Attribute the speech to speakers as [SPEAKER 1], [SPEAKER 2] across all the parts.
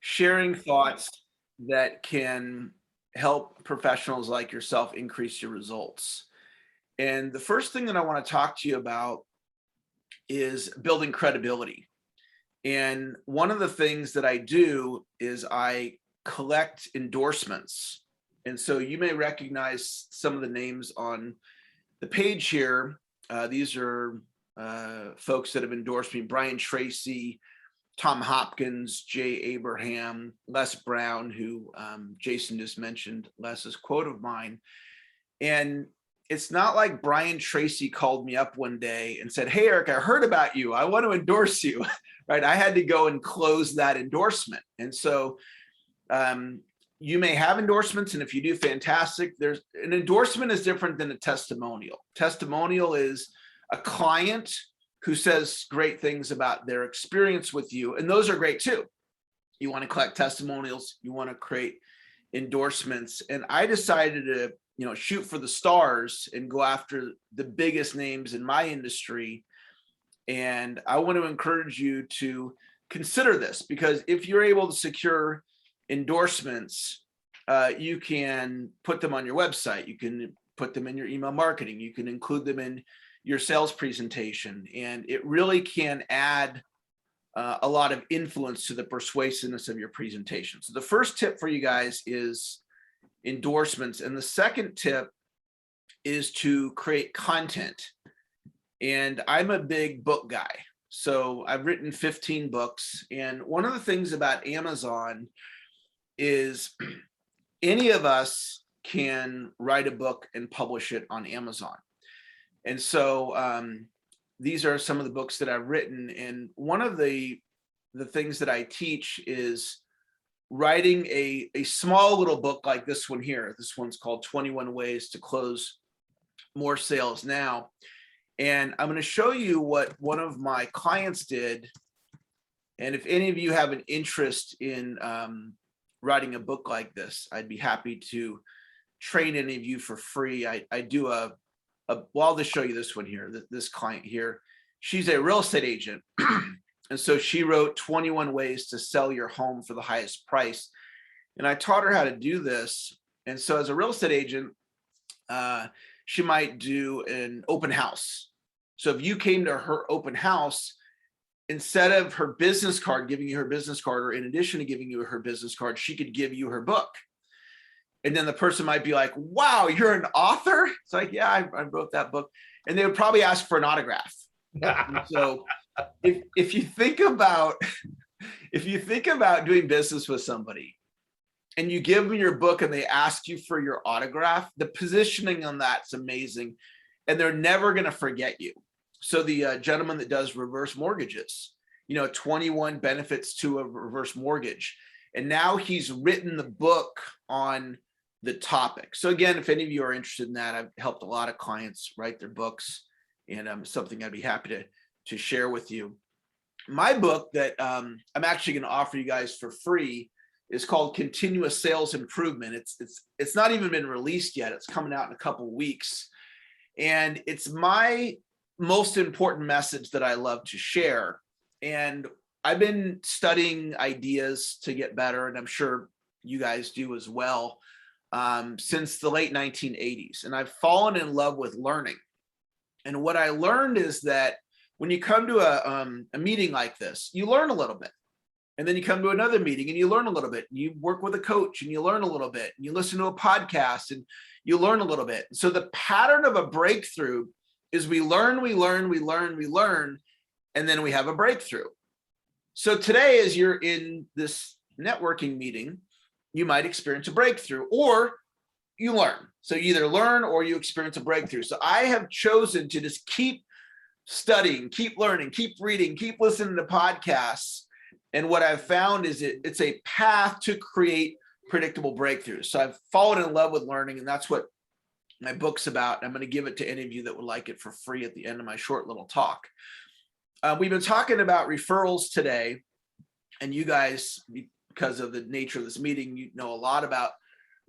[SPEAKER 1] sharing thoughts that can help professionals like yourself increase your results. And the first thing that I want to talk to you about is building credibility. And one of the things that I do is I collect endorsements. And so you may recognize some of the names on the page here. These are folks that have endorsed me: Brian Tracy, Tom Hopkins, Jay Abraham, Les Brown, who Jason just mentioned Les's quote of mine. And it's not like Brian Tracy called me up one day and said, "Hey, Eric, I heard about you. I want to endorse you." Right? I had to go and close that endorsement. And so you may have endorsements, and if you do, fantastic. There's an endorsement is different than a testimonial. Testimonial is a client who says great things about their experience with you, and those are great too. You want to collect testimonials, you want to create endorsements, and I decided to shoot for the stars and go after the biggest names in my industry. And I want to encourage you to consider this, because if you're able to secure endorsements, you can put them on your website, you can put them in your email marketing, you can include them in your sales presentation, and it really can add a lot of influence to the persuasiveness of your presentation. So the first tip for you guys is endorsements, and the second tip is to create content. And I'm a big book guy, so I've written 15 books, and one of the things about Amazon is any of us can write a book and publish it on Amazon. And so these are some of the books that I've written. And one of the things that I teach is writing a small little book like this one here. This one's called 21 Ways to Close More Sales Now. And I'm going to show you what one of my clients did. And if any of you have an interest in writing a book like this, I'd be happy to train any of you for free. I do well, I'll just show you this one here. This client here, she's a real estate agent. And so she wrote 21 Ways to Sell Your Home for the Highest Price. And I taught her how to do this. And so as a real estate agent, she might do an open house. So if you came to her open house, instead of her business card, giving you her business card, or in addition to giving you her business card, she could give you her book. And then the person might be like, "Wow, you're an author?" It's like, "Yeah, I wrote that book." And they would probably ask for an autograph. So if you think about doing business with somebody and you give them your book and they ask you for your autograph, the positioning on that's amazing, and they're never going to forget you. So the gentleman that does reverse mortgages, 21 benefits to a reverse mortgage. And now he's written the book on the topic. So again, if any of you are interested in that, I've helped a lot of clients write their books, and something I'd be happy to share with you. My book that I'm actually going to offer you guys for free is called Continuous Sales Improvement. It's not even been released yet. It's coming out in a couple of weeks. And it's my most important message that I love to share. And I've been studying ideas to get better, and I'm sure you guys do as well, since the late 1980s. And I've fallen in love with learning. And what I learned is that when you come to a meeting like this, you learn a little bit. And then you come to another meeting and you learn a little bit. You work with a coach and you learn a little bit. And you listen to a podcast and you learn a little bit. So the pattern of a breakthrough is we learn, and then we have a breakthrough. So today, as you're in this networking meeting, you might experience a breakthrough, or you learn. So you either learn or you experience a breakthrough. So I have chosen to just keep studying, keep learning, keep reading, keep listening to podcasts. And what I've found is it's a path to create predictable breakthroughs. So I've fallen in love with learning, and that's what my book's about. I'm going to give it to any of you that would like it for free at the end of my short little talk. We've been talking about referrals today, and you guys, because of the nature of this meeting, you know a lot about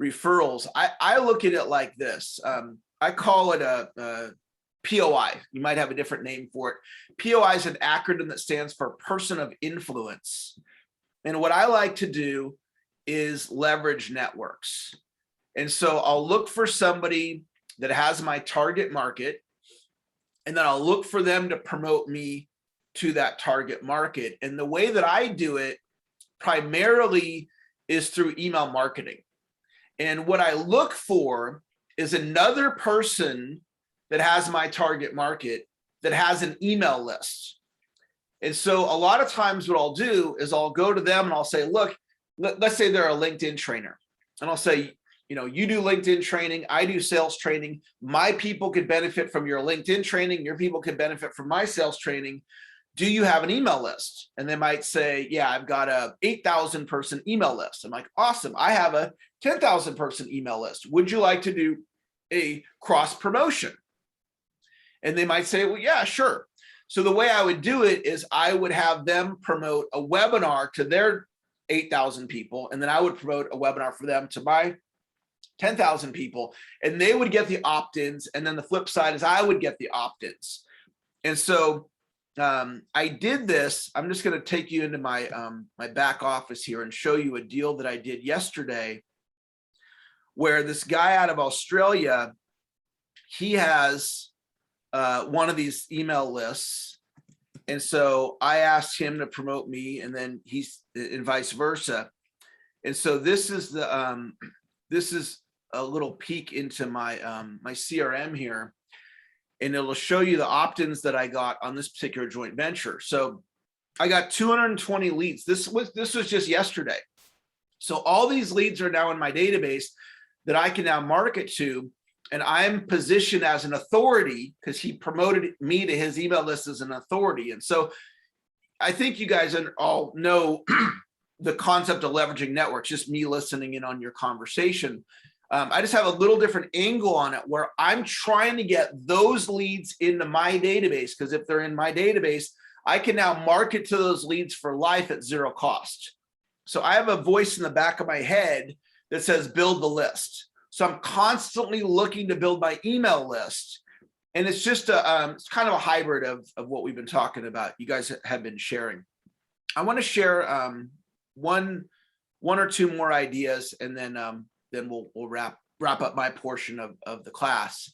[SPEAKER 1] referrals. I look at it like this. I call it a POI. You might have a different name for it. POI is an acronym that stands for Person of Influence. And what I like to do is leverage networks. And so I'll look for somebody that has my target market, and then I'll look for them to promote me to that target market. And the way that I do it primarily is through email marketing. And what I look for is another person that has my target market that has an email list. And so a lot of times what I'll do is I'll go to them and I'll say, look, let's say they're a LinkedIn trainer. And I'll say, you do LinkedIn training, I do sales training. My people could benefit from your LinkedIn training. Your people could benefit from my sales training. Do you have an email list? And they might say, yeah, I've got a 8,000 person email list. I'm like, awesome. I have a 10,000 person email list. Would you like to do a cross promotion? And they might say, well, yeah, sure. So the way I would do it is I would have them promote a webinar to their 8,000 people. And then I would promote a webinar for them to my 10,000 people, and they would get the opt-ins. And then the flip side is I would get the opt-ins. And so I did this. I'm just going to take you into my my back office here and show you a deal that I did yesterday, where this guy out of Australia, he has one of these email lists. And so I asked him to promote me, and then and vice versa. And so this is a little peek into my my CRM here, and it'll show you the opt-ins that I got on this particular joint venture. So I got 220 leads. This was just yesterday. So all these leads are now in my database that I can now market to, and I'm positioned as an authority because he promoted me to his email list as an authority. And so I think you guys all know the concept of leveraging networks, just me listening in on your conversation. I just have a little different angle on it where I'm trying to get those leads into my database, because if they're in my database, I can now market to those leads for life at zero cost. So I have a voice in the back of my head that says, build the list. So I'm constantly looking to build my email list. And it's just it's kind of a hybrid of what we've been talking about. You guys have been sharing. I want to share one or two more ideas, and then we'll wrap up my portion of the class.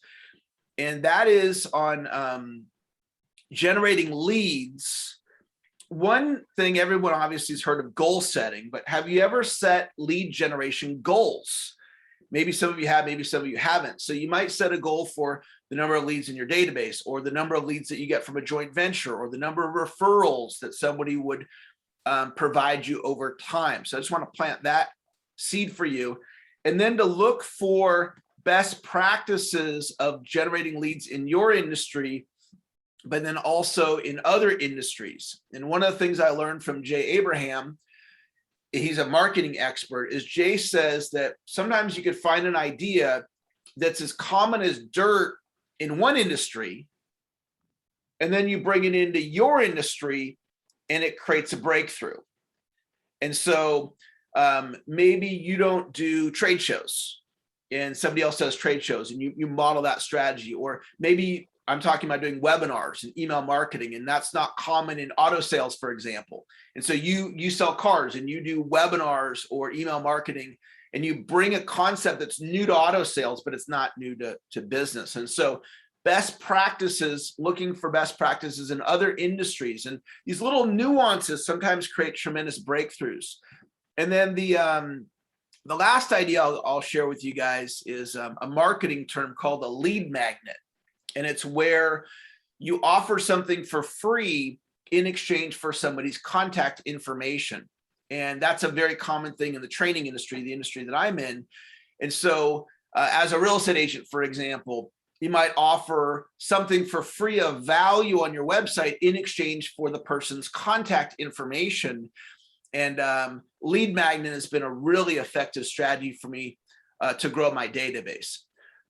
[SPEAKER 1] And that is on generating leads. One thing everyone obviously has heard of goal setting, but have you ever set lead generation goals? Maybe some of you have, maybe some of you haven't. So you might set a goal for the number of leads in your database, or the number of leads that you get from a joint venture, or the number of referrals that somebody would provide you over time. So I just want to plant that seed for you. And then to look for best practices of generating leads in your industry, but then also in other industries. And one of the things I learned from Jay Abraham, he's a marketing expert, is Jay says that sometimes you could find an idea that's as common as dirt in one industry, and then you bring it into your industry and it creates a breakthrough. And so maybe you don't do trade shows and somebody else does trade shows, and you model that strategy. Or maybe I'm talking about doing webinars and email marketing, and that's not common in auto sales, for example. And so you sell cars and you do webinars or email marketing, and you bring a concept that's new to auto sales, but it's not new to business. And so best practices, looking for best practices in other industries, and these little nuances sometimes create tremendous breakthroughs. And then the last idea I'll share with you guys is a marketing term called a lead magnet. And it's where you offer something for free in exchange for somebody's contact information. And that's a very common thing in the training industry, the industry that I'm in. And so as a real estate agent, for example, you might offer something for free of value on your website in exchange for the person's contact information. And lead magnet has been a really effective strategy for me to grow my database.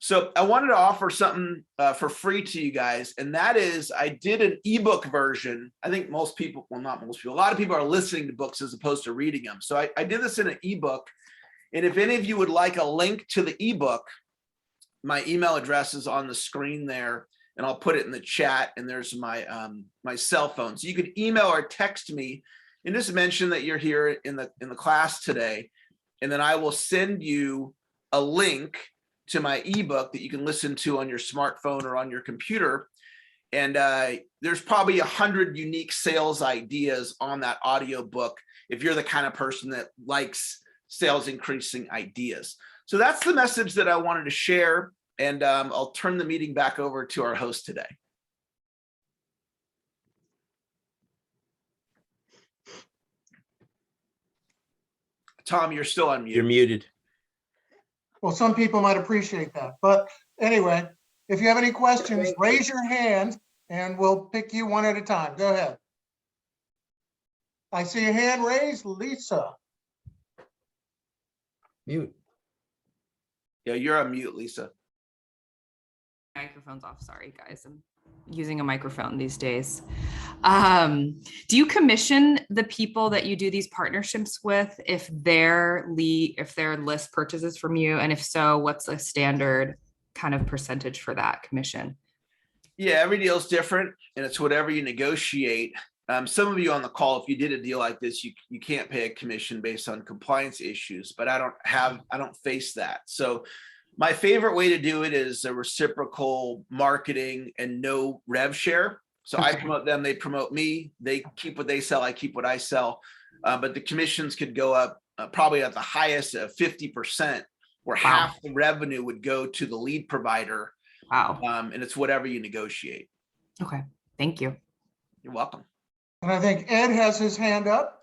[SPEAKER 1] So I wanted to offer something for free to you guys, and that is I did an ebook version. I think most people, well, not most people, a lot of people are listening to books as opposed to reading them. So I did this in an ebook, and if any of you would like a link to the ebook, my email address is on the screen there, and I'll put it in the chat, and there's my my cell phone. So you could email or text me and just mention that you're here in the class today. And then I will send you a link to my ebook that you can listen to on your smartphone or on your computer. And there's probably 100 unique sales ideas on that audio book if you're the kind of person that likes sales increasing ideas. So that's the message that I wanted to share. And I'll turn the meeting back over to our host today. Tom, you're still on mute.
[SPEAKER 2] You're muted.
[SPEAKER 3] Well, some people might appreciate that. But anyway, if you have any questions, raise your hand and we'll pick you one at a time. Go ahead. I see a hand raised, Lisa.
[SPEAKER 2] Mute.
[SPEAKER 1] Yeah, you're on mute, Lisa.
[SPEAKER 4] Microphone's off. Sorry, guys. I'm using a microphone these days. Do you commission the people that you do these partnerships with if their list purchases from you? And if so, what's a standard kind of percentage for that commission?
[SPEAKER 1] Yeah, every deal is different, and it's whatever you negotiate. Some of you on the call, if you did a deal like this, you can't pay a commission based on compliance issues, but I don't face that. So my favorite way to do it is a reciprocal marketing and no rev share. So I promote them, they promote me, they keep what they sell, I keep what I sell. But the commissions could go up probably at the highest of 50%, where half the revenue would go to the lead provider.
[SPEAKER 4] Wow.
[SPEAKER 1] And it's whatever you negotiate.
[SPEAKER 4] Okay. Thank you.
[SPEAKER 1] You're welcome.
[SPEAKER 3] And I think Ed has his hand up.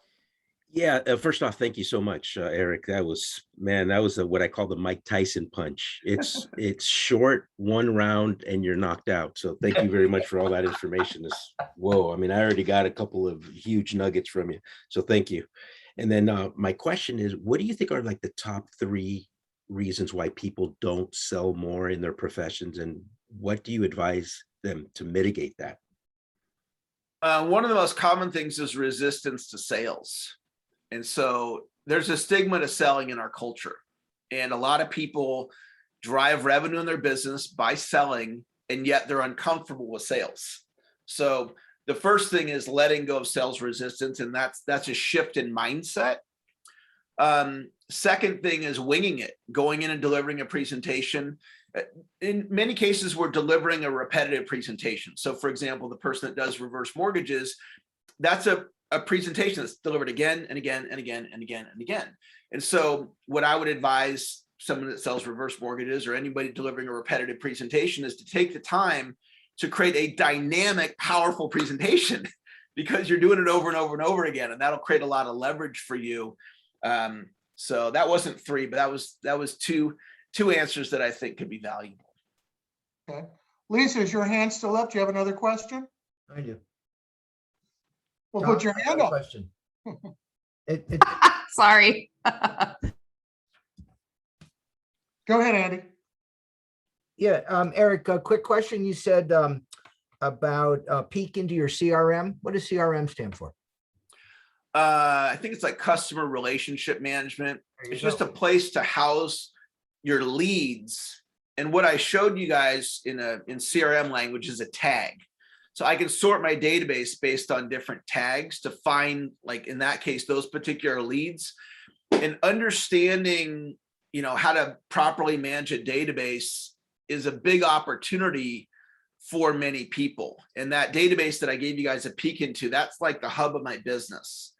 [SPEAKER 2] Yeah, first off, thank you so much, Eric. That was what I call the Mike Tyson punch. It's short, one round, and you're knocked out. So thank you very much for all that information. Whoa, I mean, I already got a couple of huge nuggets from you. So thank you. And then my question is, what do you think are like the top 3 reasons why people don't sell more in their professions? And what do you advise them to mitigate that?
[SPEAKER 1] One of the most common things is resistance to sales. And so there's a stigma to selling in our culture. And a lot of people drive revenue in their business by selling, and yet they're uncomfortable with sales. So the first thing is letting go of sales resistance, and that's a shift in mindset. Second thing is winging it, going in and delivering a presentation. In many cases, we're delivering a repetitive presentation. So for example, the person that does reverse mortgages, that's a presentation that's delivered again and again and again and again and again. And so what I would advise someone that sells reverse mortgages or anybody delivering a repetitive presentation is to take the time to create a dynamic, powerful presentation, because you're doing it over and over and over again, and that'll create a lot of leverage for you. So that wasn't 3, but that was two answers that I think could be valuable.
[SPEAKER 3] Okay. Lisa, is your hand still up? Do you have another question?
[SPEAKER 5] I do.
[SPEAKER 3] Well,
[SPEAKER 5] Tom,
[SPEAKER 3] put your
[SPEAKER 5] I have
[SPEAKER 3] hand
[SPEAKER 5] a
[SPEAKER 3] up.
[SPEAKER 5] question.
[SPEAKER 4] Sorry.
[SPEAKER 3] Go ahead, Andy.
[SPEAKER 5] Yeah, Eric, a quick question. You said about peek into your CRM. What does CRM stand for?
[SPEAKER 1] I think it's like customer relationship management. It's just a place to house your leads. And what I showed you guys in CRM language is a tag. So I can sort my database based on different tags to find, like in that case, those particular leads. And understanding, how to properly manage a database is a big opportunity for many people. And that database that I gave you guys a peek into, that's like the hub of my business.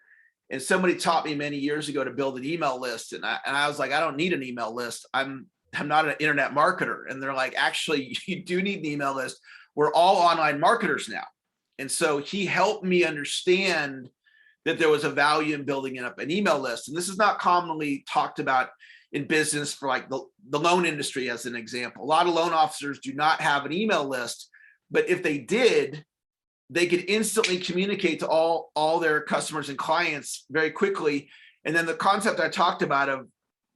[SPEAKER 1] And somebody taught me many years ago to build an email list. And I was like, I don't need an email list. I'm not an internet marketer. And they're like, actually, you do need an email list. We're all online marketers now. And so he helped me understand that there was a value in building up an email list. And this is not commonly talked about in business for like the loan industry, as an example. A lot of loan officers do not have an email list, but if they did, they could instantly communicate to all their customers and clients very quickly. And then the concept I talked about of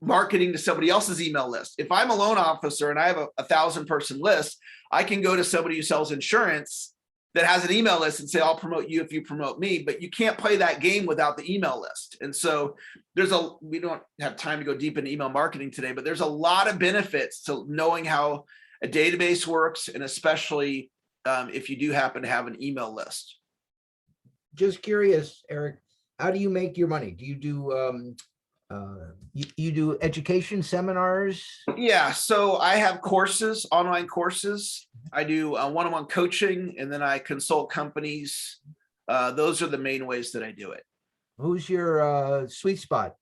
[SPEAKER 1] marketing to somebody else's email list. If I'm a loan officer and I have a 1,000-person list, I can go to somebody who sells insurance that has an email list and say, I'll promote you if you promote me, but you can't play that game without the email list. And so we don't have time to go deep into email marketing today, but there's a lot of benefits to knowing how a database works, and especially if you do happen to have an email list.
[SPEAKER 5] Just curious, Eric, how do you make your money? Do you do, you do education seminars?
[SPEAKER 1] Yeah, so I have courses, online courses. I do one-on-one coaching, and then I consult companies. Those are the main ways that I do it.
[SPEAKER 5] Who's your sweet spot?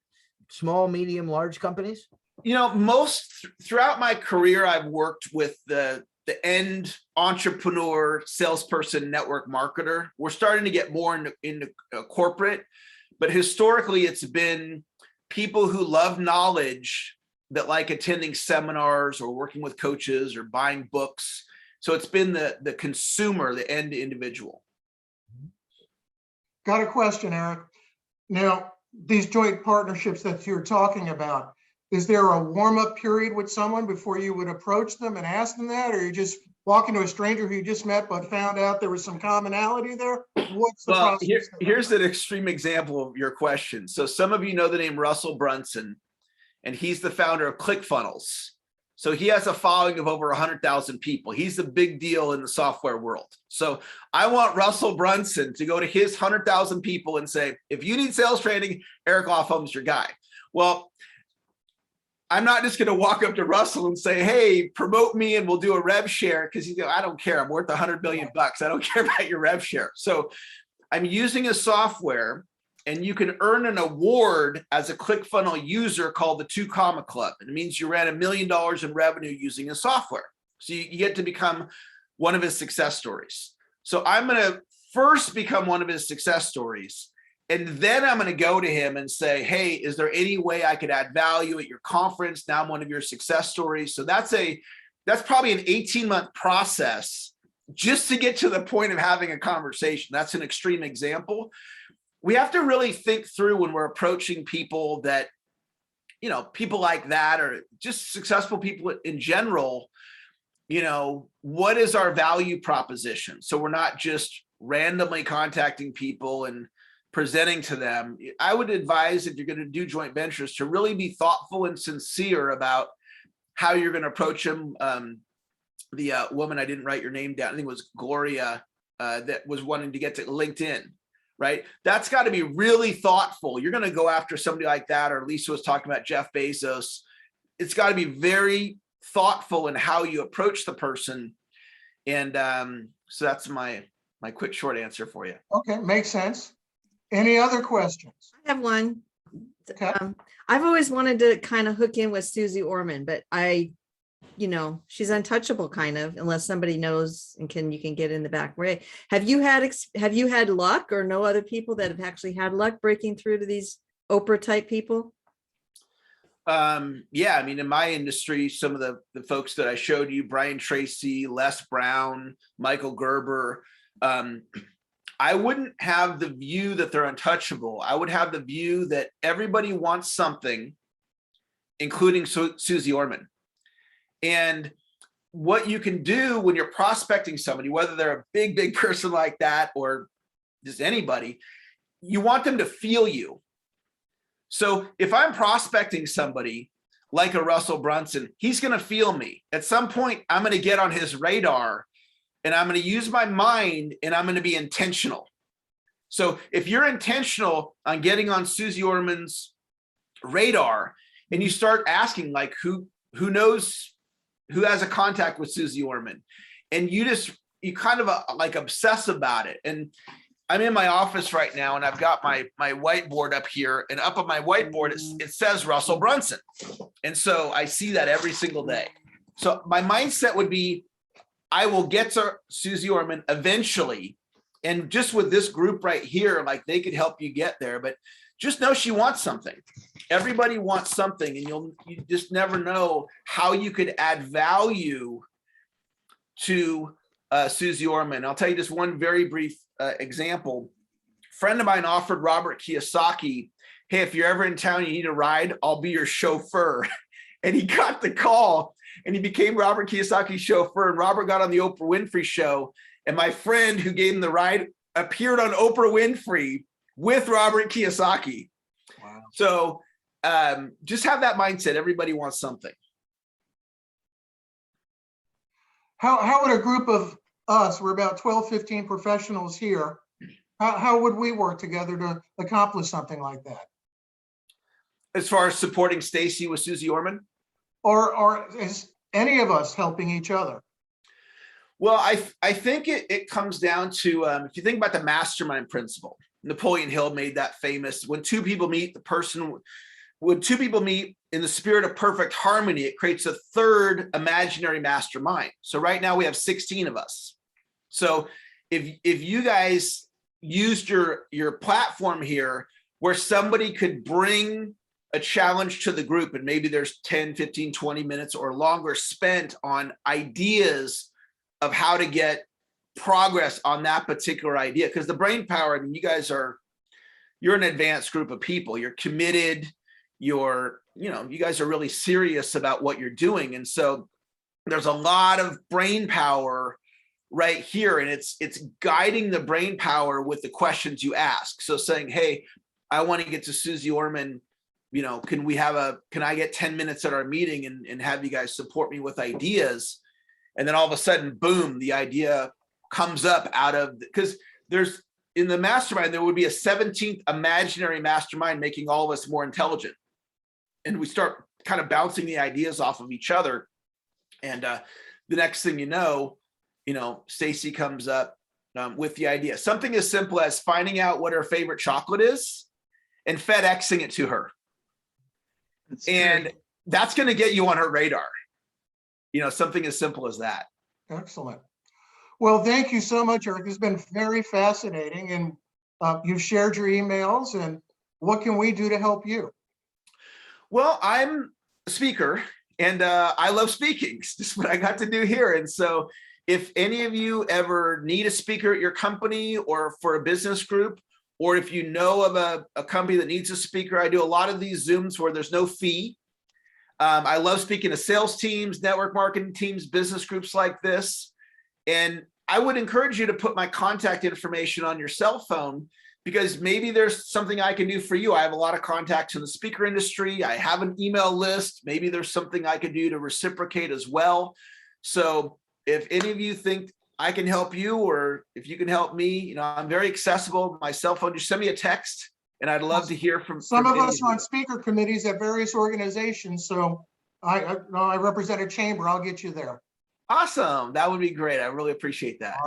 [SPEAKER 5] Small, medium, large companies?
[SPEAKER 1] You know, throughout my career, I've worked with the end entrepreneur, salesperson, network marketer. We're starting to get more into corporate, but historically it's been people who love knowledge, that like attending seminars or working with coaches or buying books. So it's been the consumer, the end individual.
[SPEAKER 3] Got a question, Eric. Now, these joint partnerships that you're talking about, is there a warm-up period with someone before you would approach them and ask them that? Or you just walk into a stranger who you just met but found out there was some commonality there? What's the
[SPEAKER 1] Well,
[SPEAKER 3] process?
[SPEAKER 1] here's an extreme example of your question. So some of you know the name Russell Brunson, and he's the founder of ClickFunnels. So he has a following of over 100,000 people. He's a big deal in the software world. So I want Russell Brunson to go to his 100,000 people and say, if you need sales training, Eric Lofholm's your guy. Well, I'm not just going to walk up to Russell and say, hey, promote me and we'll do a rev share, because he's going, I don't care. I'm worth 100 million bucks. I don't care about your rev share. So I'm using a software, and you can earn an award as a ClickFunnels user called the 2 Comma Club. And it means you ran $1 million in revenue using a software. So you get to become one of his success stories. So I'm going to first become one of his success stories. And then I'm going to go to him and say, hey, is there any way I could add value at your conference? Now I'm one of your success stories. So that's probably an 18-month process just to get to the point of having a conversation. That's an extreme example. We have to really think through when we're approaching people that, you know, people like that, or just successful people in general, you know, what is our value proposition? So we're not just randomly contacting people and presenting to them. I would advise, if you're going to do joint ventures, to really be thoughtful and sincere about how you're going to approach them. The woman, I didn't write your name down, I think it was Gloria, that was wanting to get to LinkedIn, right? That's got to be really thoughtful. You're going to go after somebody like that, or Lisa was talking about Jeff Bezos. It's got to be very thoughtful in how you approach the person. And so that's my quick short answer for you.
[SPEAKER 3] Okay, makes sense. Any other questions?
[SPEAKER 6] I have one.
[SPEAKER 3] Okay.
[SPEAKER 6] I've always wanted to kind of hook in with Susie Orman, but she's untouchable kind of, unless somebody knows and you can get in the back way. Have you had luck, or know other people that have actually had luck breaking through to these Oprah type people?
[SPEAKER 1] Yeah, I mean, in my industry, some of the folks that I showed you, Brian Tracy, Les Brown, Michael Gerber, I wouldn't have the view that they're untouchable. I would have the view that everybody wants something, including Susie Orman. And what you can do when you're prospecting somebody, whether they're a big person like that or just anybody, you want them to feel you. So if I'm prospecting somebody like a Russell Brunson, he's going to feel me. At some point, I'm going to get on his radar, and I'm going to use my mind, and I'm going to be intentional. So if you're intentional on getting on Susie Orman's radar, and you start asking, like, who knows, who has a contact with Susie Orman, and you kind of like obsess about it. And I'm in my office right now, and I've got my whiteboard up here, and up on my whiteboard, it says Russell Brunson. And so I see that every single day. So my mindset would be, I will get to Susie Orman eventually. And just with this group right here, like, they could help you get there, but just know she wants something. Everybody wants something, and you just never know how you could add value to Susie Orman. I'll tell you just one very brief example. A friend of mine offered Robert Kiyosaki, hey, if you're ever in town, you need a ride, I'll be your chauffeur. And he got the call, and he became Robert Kiyosaki's chauffeur. And Robert got on the Oprah Winfrey show. And my friend who gave him the ride appeared on Oprah Winfrey with Robert Kiyosaki. Wow. So just have that mindset. Everybody wants something.
[SPEAKER 3] How would a group of us, we're about 12, 15 professionals here, How would we work together to accomplish something like that?
[SPEAKER 1] As far as supporting Stacy with Susie Orman?
[SPEAKER 3] Or is any of us helping each other?
[SPEAKER 1] Well, I think it comes down to, if you think about the mastermind principle, Napoleon Hill made that famous, when two people meet, when two people meet in the spirit of perfect harmony, it creates a third imaginary mastermind. So right now we have 16 of us. So if you guys used your platform here where somebody could bring a challenge to the group, and maybe there's 10, 15, 20 minutes or longer spent on ideas of how to get progress on that particular idea. Because the brain power, I mean, you're an advanced group of people. You're committed. You guys are really serious about what you're doing. And so there's a lot of brain power right here. And it's guiding the brain power with the questions you ask. So saying, hey, I want to get to Susie Orman. Can I get 10 minutes at our meeting and have you guys support me with ideas? And then all of a sudden, boom, the idea comes up because there's, in the mastermind, there would be a 17th imaginary mastermind making all of us more intelligent. And we start kind of bouncing the ideas off of each other. And the next thing you know, Stacy comes up with the idea. Something as simple as finding out what her favorite chocolate is and FedExing it to her. And that's going to get you on her radar. Something as simple as that.
[SPEAKER 3] Excellent. Well, thank you so much, Eric. It's been very fascinating, and you've shared your emails. And what can we do to help you?
[SPEAKER 1] Well, I'm a speaker, and I love speaking. It's just what I got to do here. And so if any of you ever need a speaker at your company or for a business group, or if you know of a company that needs a speaker, I do a lot of these Zooms where there's no fee. I love speaking to sales teams, network marketing teams, business groups like this. And I would encourage you to put my contact information on your cell phone, because maybe there's something I can do for you. I have a lot of contacts in the speaker industry. I have an email list. Maybe there's something I could do to reciprocate as well. So if any of you think I can help you, or if you can help me, I'm very accessible. My cell phone, just send me a text, and I'd love to hear from
[SPEAKER 3] Some of
[SPEAKER 1] any
[SPEAKER 3] us are on
[SPEAKER 1] you.
[SPEAKER 3] speaker committees at various organizations. So I represent a chamber. I'll get you there.
[SPEAKER 1] Awesome. That would be great. I really appreciate that.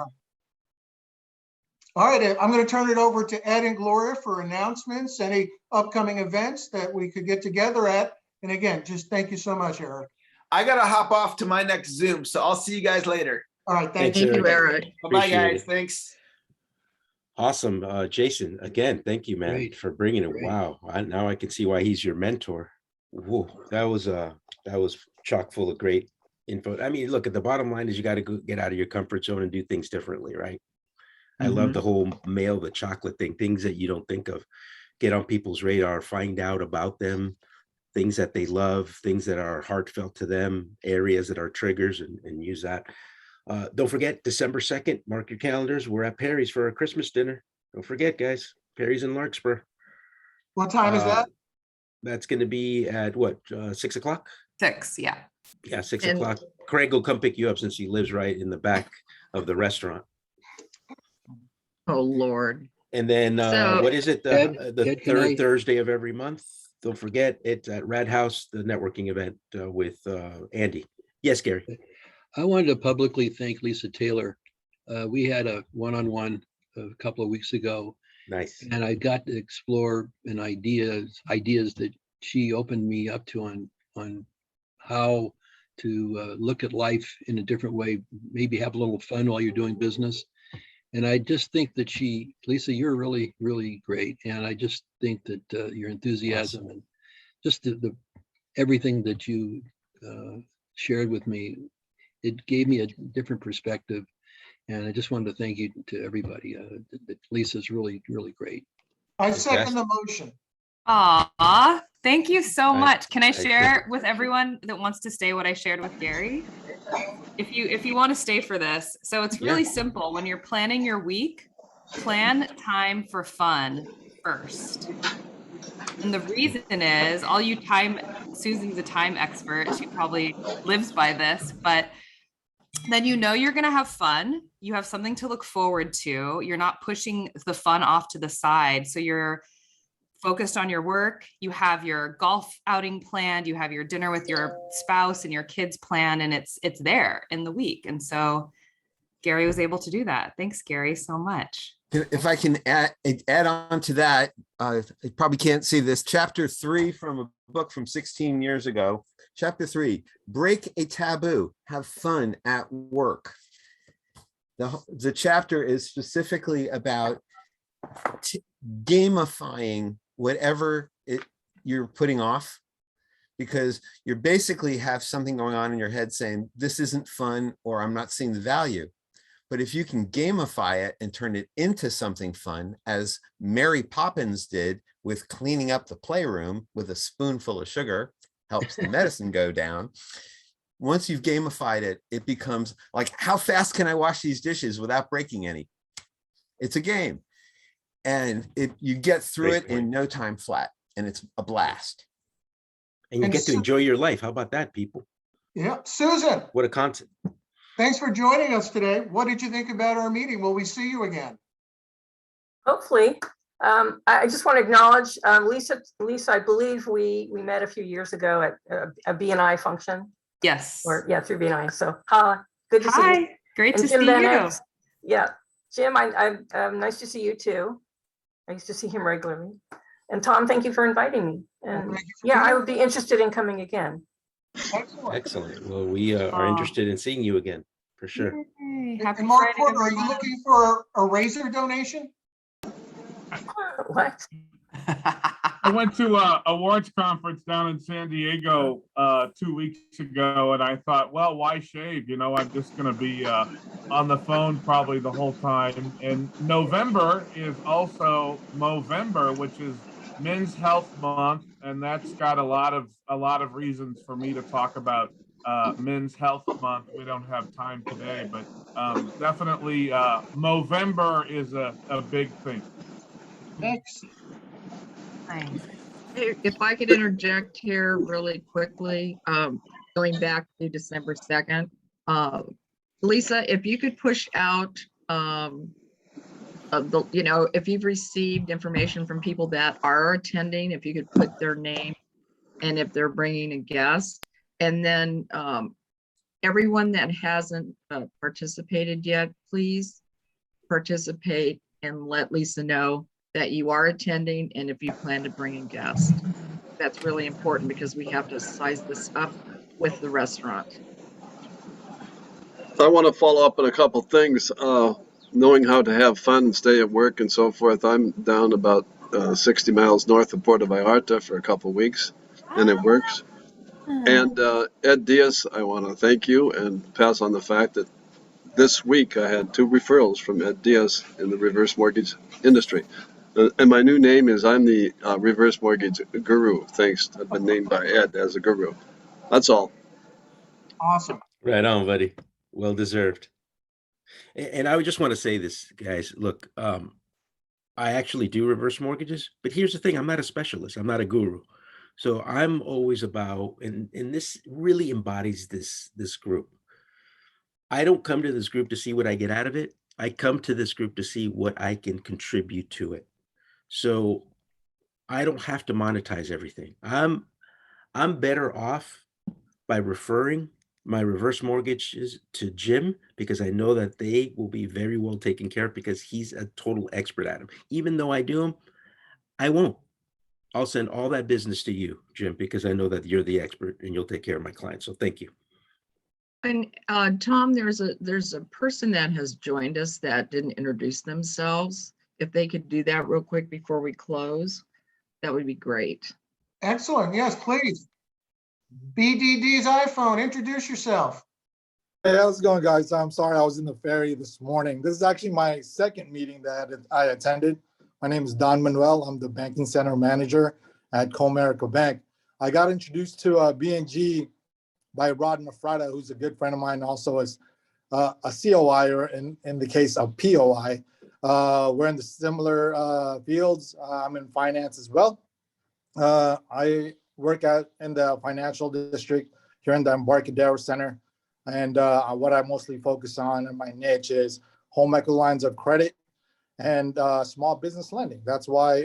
[SPEAKER 3] All right, I'm going to turn it over to Ed and Gloria for announcements, any upcoming events that we could get together at. And again, just thank you so much, Eric.
[SPEAKER 1] I got to hop off to my next Zoom, so I'll see you guys later.
[SPEAKER 3] All right, thank
[SPEAKER 2] Thanks,
[SPEAKER 3] you.
[SPEAKER 6] Thank you, Eric.
[SPEAKER 1] Bye-bye,
[SPEAKER 2] Appreciate
[SPEAKER 1] guys.
[SPEAKER 2] it.
[SPEAKER 1] Thanks.
[SPEAKER 2] Awesome. Jason, again, thank you, man,
[SPEAKER 7] Great.
[SPEAKER 2] for bringing it.
[SPEAKER 7] Great.
[SPEAKER 2] Wow. Now I can see why he's your mentor. Whoa, that was chock full of great info. I mean, look, at the bottom line is you got to get out of your comfort zone and do things differently, right? I love the whole mail the chocolate thing, things that you don't think of, get on people's radar, find out about them, things that they love, things that are heartfelt to them, areas that are triggers, and use that. Don't forget, December 2nd, mark your calendars. We're at Perry's for a Christmas dinner. Don't forget, guys, Perry's in Larkspur.
[SPEAKER 3] What time is that?
[SPEAKER 2] That's going to be at what, 6 o'clock?
[SPEAKER 4] 6, yeah.
[SPEAKER 2] Yeah, 6
[SPEAKER 6] And-
[SPEAKER 2] o'clock. Craig will come pick you up since he lives right in the back of the restaurant.
[SPEAKER 6] Oh, Lord.
[SPEAKER 2] And then
[SPEAKER 6] So-
[SPEAKER 2] what is it?
[SPEAKER 7] Ed,
[SPEAKER 2] The
[SPEAKER 7] Ed, can
[SPEAKER 2] third
[SPEAKER 7] I-
[SPEAKER 2] Thursday of every month. Don't forget, it's at Rad House, the networking event with Andy. Yes, Gary.
[SPEAKER 7] I wanted to publicly thank Lisa Taylor. We had a one-on-one a couple of weeks ago,
[SPEAKER 2] Nice.
[SPEAKER 7] and I got to explore ideas that she opened me up to on how to look at life in a different way, maybe have a little fun while you're doing business. And I just think that Lisa, you're really, really great. And I just think that your enthusiasm and just the everything that you shared with me, it gave me a different perspective. And I just wanted to thank you to everybody. That Lisa's really, really great.
[SPEAKER 3] I second the motion.
[SPEAKER 4] Aw, thank you so
[SPEAKER 2] I-
[SPEAKER 4] much. Can I
[SPEAKER 2] I
[SPEAKER 4] share with everyone that wants to stay what I shared with Gary? If you want to stay for this. So it's really simple. When you're planning your week, plan time for fun first. And the reason is all you Susan's a time expert. She probably lives by this, but then you know you're going to have fun. You have something to look forward to. You're not pushing the fun off to the side. So you're focused on your work. You have your golf outing planned. You have your dinner with your spouse and your kids planned, and it's there in the week. And so Gary was able to do that. Thanks, Gary, so much.
[SPEAKER 8] If I can add on to that, you probably can't see this. Chapter 3 from a book from 16 years ago. Chapter 3, break a taboo, have fun at work. The chapter is specifically about gamifying whatever you're putting off, because you basically have something going on in your head saying, this isn't fun, or I'm not seeing the value. But if you can gamify it and turn it into something fun, as Mary Poppins did with cleaning up the playroom with a spoonful of sugar, helps the medicine go down. Once you've gamified it, it becomes like, how fast can I wash these dishes without breaking any? It's a game. And you get through
[SPEAKER 2] Great
[SPEAKER 8] it
[SPEAKER 2] point.
[SPEAKER 8] in no time flat, and it's a blast.
[SPEAKER 2] And you
[SPEAKER 3] And
[SPEAKER 2] get to
[SPEAKER 3] Su-
[SPEAKER 2] enjoy your life. How about that, people?
[SPEAKER 3] Yeah, Susan,
[SPEAKER 2] What a concept.
[SPEAKER 3] thanks for joining us today. What did you think about our meeting? Will we see you again?
[SPEAKER 9] Hopefully. I just want to acknowledge Lisa, I believe we met a few years ago at a BNI function,
[SPEAKER 4] Yes.
[SPEAKER 9] or yeah, through BNI. So good to see you.
[SPEAKER 4] Hi. Great
[SPEAKER 9] And
[SPEAKER 4] to
[SPEAKER 9] Jim
[SPEAKER 4] see
[SPEAKER 9] Bennett.
[SPEAKER 4] you.
[SPEAKER 9] Yeah, Jim, nice to see you too. I used to see him regularly. And Tom, thank you for inviting me. And
[SPEAKER 3] thank you for
[SPEAKER 9] yeah,
[SPEAKER 3] being
[SPEAKER 9] I would be interested in coming again.
[SPEAKER 3] Excellent.
[SPEAKER 2] Excellent. Well, we are interested in seeing you again, for sure.
[SPEAKER 4] Yay.
[SPEAKER 3] And
[SPEAKER 4] Happy
[SPEAKER 3] Mark
[SPEAKER 4] Friday,
[SPEAKER 3] Porter, are you
[SPEAKER 4] everyone.
[SPEAKER 3] looking for a razor donation?
[SPEAKER 9] What?
[SPEAKER 10] I went to a awards conference down in San Diego 2 weeks ago, and I thought, well, why shave? You know, I'm just going to be on the phone probably the whole time. And November is also Movember, which is Men's Health Month, and that's got a lot of reasons for me to talk about Men's Health Month. We don't have time today, but definitely Movember is a big thing.
[SPEAKER 3] Thanks.
[SPEAKER 4] Nice.
[SPEAKER 11] If I could interject here really quickly, going back to December 2nd, Lisa, if you could push out, if you've received information from people that are attending, if you could put their name and if they're bringing a guest, and then everyone that hasn't participated yet, please participate and let Lisa know that you are attending and if you plan to bring a guest. That's really important because we have to size this up with the restaurant.
[SPEAKER 12] I want to follow up on a couple things. Knowing how to have fun and stay at work and so forth. I'm down about 60 miles north of Puerto Vallarta for a couple of weeks, and it works. And Ed Diaz, I want to thank you and pass on the fact that this week I had 2 referrals from Ed Diaz in the reverse mortgage industry. And my new name is, I'm the reverse mortgage guru. Thanks. I've been named by Ed as a guru. That's all.
[SPEAKER 3] Awesome.
[SPEAKER 2] Right on, buddy. Well deserved. And I would just want to say this, guys. Look, I actually do reverse mortgages, but here's the thing. I'm not a specialist. I'm not a guru. So I'm always about, and this really embodies this group. I don't come to this group to see what I get out of it. I come to this group to see what I can contribute to it. So I don't have to monetize everything. I'm better off by referring my reverse mortgages to Jim, because I know that they will be very well taken care of because he's a total expert at them. Even though I do them, I won't. I'll send all that business to you, Jim, because I know that you're the expert and you'll take care of my clients. So thank you.
[SPEAKER 11] And Tom, there's a person that has joined us that didn't introduce themselves. If they could do that real quick before we close, that would be great.
[SPEAKER 3] Excellent. Yes, please. BDD's iPhone, introduce yourself.
[SPEAKER 13] Hey, how's it going, guys? I'm sorry I was in the ferry this morning. This is actually my second meeting that I attended. My name is Don Manuel. I'm the banking center manager at Comerica Bank. I got introduced to BNG by Rod Nafrata, who's a good friend of mine, also as a COI, or in the case of POI. We're in the similar fields. I'm in finance as well. I work in the financial district here in the Embarcadero Center. And what I mostly focus on in my niche is home equity lines of credit and small business lending. That's why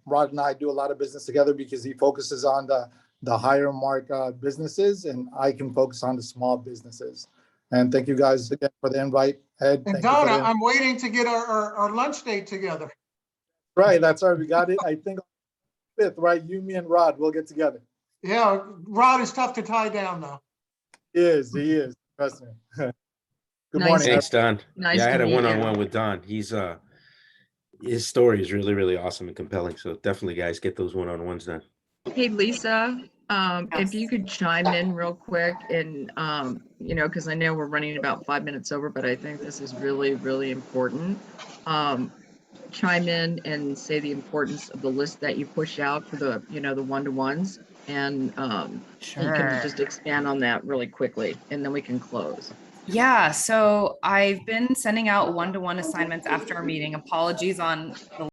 [SPEAKER 13] Rod and I do a lot of business together, because he focuses on the higher mark businesses, and I can focus on the small businesses. And thank you guys again for the invite. Ed,
[SPEAKER 3] And
[SPEAKER 13] thank you for
[SPEAKER 3] Donna,
[SPEAKER 13] the
[SPEAKER 3] I'm waiting to get our lunch date together.
[SPEAKER 13] right. That's right. We got it. I think 5th, right? You, me, and Rod will get together.
[SPEAKER 3] Yeah, Rod is tough to tie down though.
[SPEAKER 13] He is. Trust me. Good
[SPEAKER 11] Nice.
[SPEAKER 13] morning.
[SPEAKER 2] Thanks, Don.
[SPEAKER 11] Nice
[SPEAKER 2] Yeah, I
[SPEAKER 11] to
[SPEAKER 2] had a
[SPEAKER 11] meet you.
[SPEAKER 2] one-on-one with Don. He's his story is really, really awesome and compelling. So definitely, guys, get those one-on-ones done.
[SPEAKER 11] Hey, Lisa, if you
[SPEAKER 4] Yes.
[SPEAKER 11] could chime in real quick and, because I know we're running about 5 minutes over, but I think this is really, really important. Chime in and say the importance of the list that you push out for the, the one-to-ones. And you can
[SPEAKER 4] Sure.
[SPEAKER 11] just expand on that really quickly, and then we can close.
[SPEAKER 4] Yeah, so I've been sending out one-to-one assignments after our meeting. Apologies on the